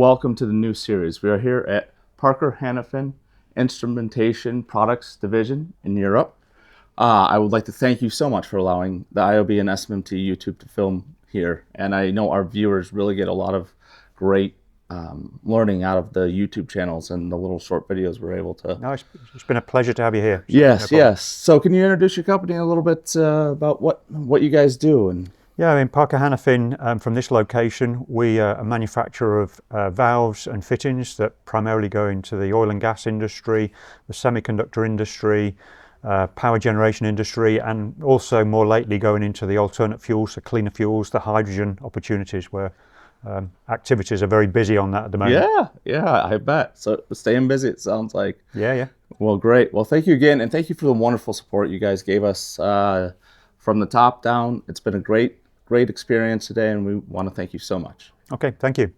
welcome to the new series. We are here at Parker Hannifin Instrumentation Products Division in Europe. I would like to thank you so much for allowing the IAOB and SMMT YouTube to film here. And I know our viewers really get a lot of great learning out of the YouTube channels and the little short videos we're able to. No, it's been a pleasure to have you here. Yes, yes. So can you introduce your company a little bit about what you guys do? And yeah, I mean, Parker Hannifin, from this location, we are a manufacturer of valves and fittings that primarily go into the oil and gas industry, the semi-conductor industry, power generation industry, and also more lately going into the alternate fuels, the cleaner fuels, the hydrogen opportunities, where activities are very busy on that at the moment. Yeah, I bet. So staying busy, it sounds like. Yeah. Well, great. Well, thank you again, and thank you for the wonderful support you guys gave us from the top down. It's been a great experience today, and we want to thank you so much. Okay, thank you.